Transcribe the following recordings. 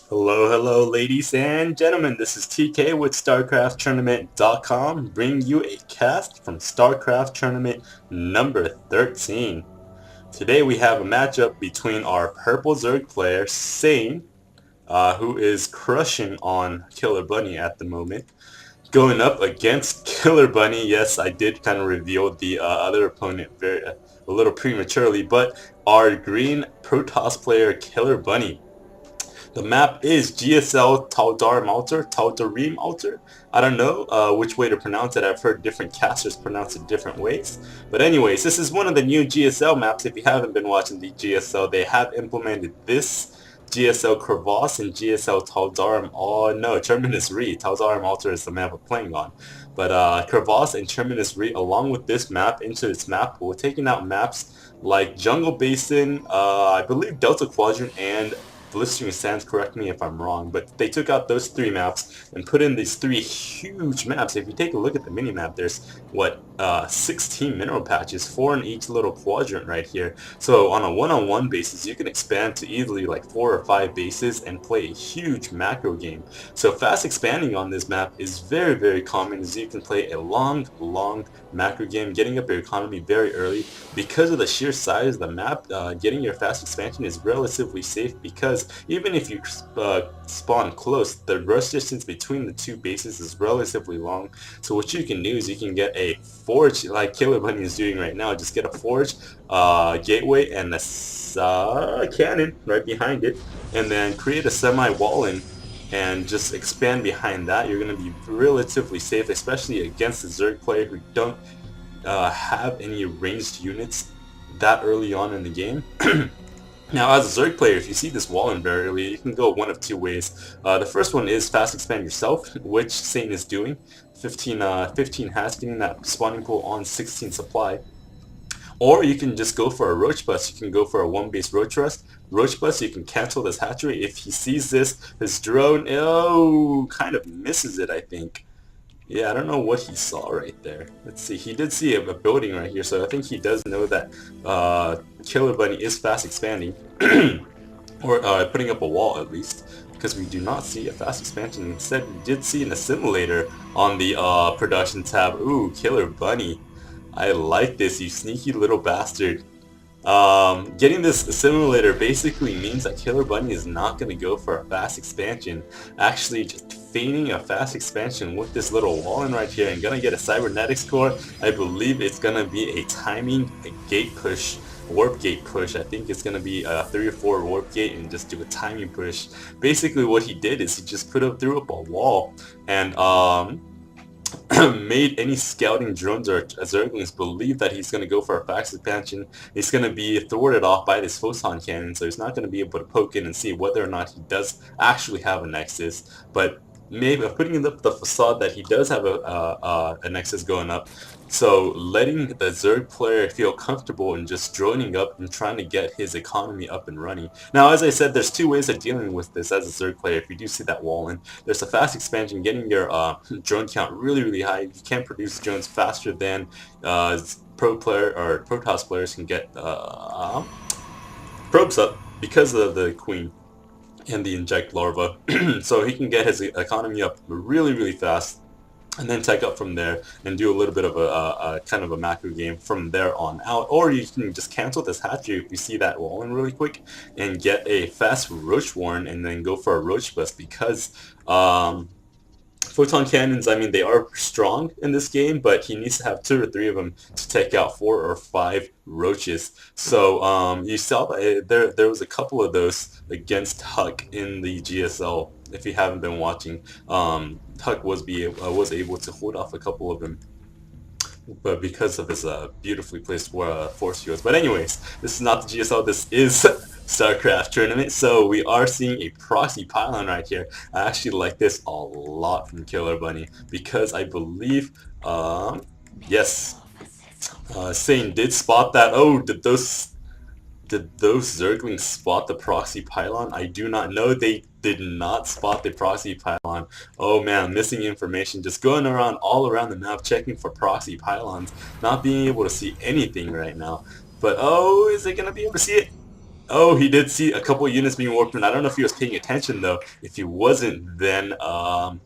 Hello, ladies and gentlemen. This is TK with StarCraftTournament.com, bringing you a cast from StarCraft Tournament number 13. Today we have a matchup between our Purple Zerg player, Sain, who is crushing on KillerBunny at the moment, going up against KillerBunny. Yes, I did kind of reveal the other opponent a little prematurely, but our green Protoss player, KillerBunny. The map is GSL Tal'Darim altar. I don't know which way to pronounce it. I've heard different casters pronounce it different ways. But anyways, this is one of the new GSL maps. If you haven't been watching the GSL, they have implemented this GSL Crevasse and GSL Tal'Darim. Oh no, Terminus Re. Tal'Darim altar is the map we're playing on. But Crevasse and Terminus Re, along with this map, into its map pool, taking out maps like Jungle Basin, I believe Delta Quadrant, and Blistering Sands, correct me if I'm wrong, but they took out those three maps and put in these three huge maps. If you take a look at the mini-map, there's, 16 mineral patches, 4 in each little quadrant right here. So on a one-on-one basis, you can expand to easily like 4 or 5 bases and play a huge macro game. So fast expanding on this map is very, very common, as you can play a long macro game, getting up your economy very early. Because of the sheer size of the map, getting your fast expansion is relatively safe, because even if you spawn close, the rush distance between the two bases is relatively long. So what you can do is you can get a forge, like KillerBunny is doing right now. Just get a forge, gateway, and a cannon right behind it, and then create a semi-wall in and just expand behind that. You're going to be relatively safe, especially against the Zerg player who don't have any ranged units that early on in the game. Now, as a Zerg player, if you see this wall in very early, you can go one of two ways. The first one is fast expand yourself, which Sain is doing. 15 has, getting that spawning pool on 16 supply. Or you can just go for a roach bust. You can go for a 1-base roach bust. You can cancel this hatchery. If he sees this, his drone, kind of misses it, I think. Yeah, I don't know what he saw right there. Let's see. He did see a building right here, so I think he does know that KillerBunny is fast expanding, or putting up a wall at least, because we do not see a fast expansion. Instead, we did see an assimilator on the production tab. Ooh, KillerBunny. I like this, you sneaky little bastard. Getting this assimilator basically means that KillerBunny is not going to go for a fast expansion. Actually, just feigning a fast expansion with this little wall in right here and gonna get a cybernetics core. I believe it's gonna be a timing gate push, warp gate push. I think it's gonna be a 3 or 4 warp gate and just do a timing push. Basically what he did is he just threw up a wall and made any scouting drones or Zerglings believe that he's going to go for a fast expansion. He's going to be thwarted off by this photon cannon, so he's not going to be able to poke in and see whether or not he does actually have a nexus. But maybe putting up the facade that he does have a nexus going up, so letting the Zerg player feel comfortable in just droning up and trying to get his economy up and running. Now, as I said, there's two ways of dealing with this as a Zerg player. If you do see that wall in, there's a fast expansion, getting your drone count really high. You can produce drones faster than pro player or Protoss players can get probes up because of the queen and the inject larva. So he can get his economy up really fast, and then tech up from there and do a little bit of a kind of a macro game from there on out. Or you can just cancel this hatchery if you see that wall in really quick and get a fast roach warren and then go for a roach bust, because photon cannons, I mean, they are strong in this game, but he needs to have 2 or 3 of them to take out 4 or 5 roaches. So you saw that there was a couple of those against Huck in the GSL. If you haven't been watching, Huck was able to hold off a couple of them, but because of his beautifully placed force fields. But anyways, this is not the GSL, this is StarCraft Tournament, so we are seeing a proxy pylon right here. I actually like this a lot from KillerBunny, because I believe, yes, Sain did spot that. Oh, did those Zerglings spot the proxy pylon? I do not know. They did not spot the proxy pylon. Oh man, missing information. Just going around all around the map checking for proxy pylons, not being able to see anything right now. But oh, is it gonna be able to see it? Oh, he did see a couple units being warped in. I don't know if he was paying attention though. If he wasn't, then I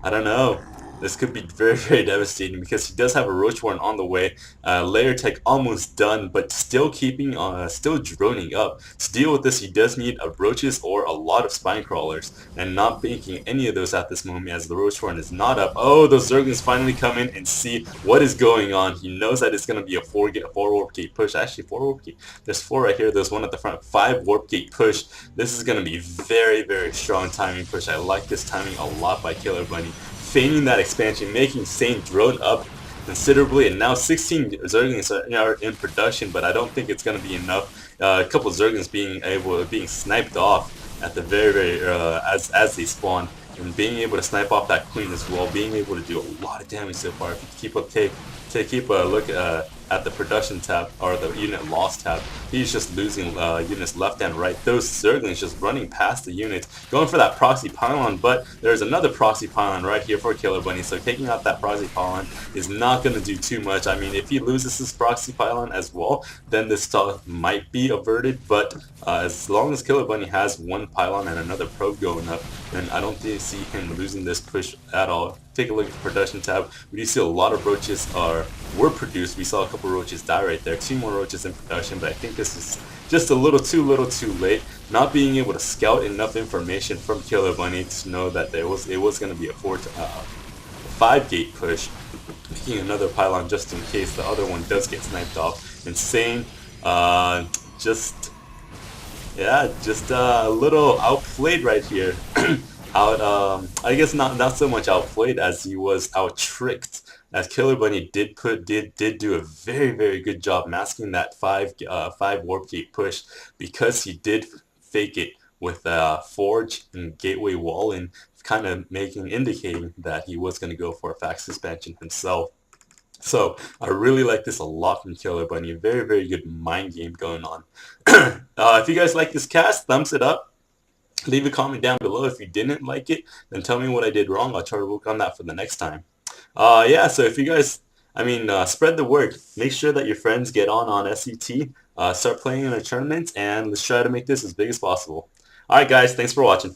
don't know. This could be very, very devastating because he does have a Roach Warren on the way. Layer Tech almost done, but still keeping, still droning up. To deal with this, he does need a Roaches or a lot of Spine Crawlers, and not banking any of those at this moment as the Roach Warren is not up. Oh, those Zerglings finally come in and see what is going on. He knows that it's going to be a 4 Warp Gate push. Actually, 4 Warp Gate. There's 4 right here. There's one at the front. 5 Warp Gate push. This is going to be very, very strong timing push. I like this timing a lot by KillerBunny. Feigning that expansion, making Sain drone up considerably, and now 16 Zerglings are in production, but I don't think it's going to be enough. A couple of Zerglings being sniped off at the very as they spawn, and being able to snipe off that queen as well, being able to do a lot of damage so far. If you keep a look at the production tab or the unit loss tab, he's just losing units left and right. Those Zerglings just running past the units, going for that proxy pylon, but there's another proxy pylon right here for KillerBunny, so taking out that proxy pylon is not going to do too much. I mean, if he loses his proxy pylon as well, then this stuff might be averted, but as long as KillerBunny has one pylon and another probe going up, then I don't see him losing this push at all. Take a look at the production tab. We do see a lot of roaches were produced. We saw a couple roaches die right there. 2 more roaches in production, but I think this is just a little too late. Not being able to scout enough information from KillerBunny to know that it was going to be a 5 gate push. Making another pylon just in case the other one does get sniped off. Insane. Just a little outplayed right here. I guess not so much outplayed as he was out tricked. As KillerBunny did do a very, very good job masking that 5 warp gate push, because he did fake it with Forge and Gateway Wall, and kind of indicating that he was going to go for a fact suspension himself. So I really like this a lot from KillerBunny. Very, very good mind game going on. If you guys like this cast, thumbs it up. Leave a comment down below. If you didn't like it, then tell me what I did wrong. I'll try to work on that for the next time. Yeah, so if you guys, spread the word. Make sure that your friends get on SCT, start playing in a tournament, and let's try to make this as big as possible. Alright guys, thanks for watching.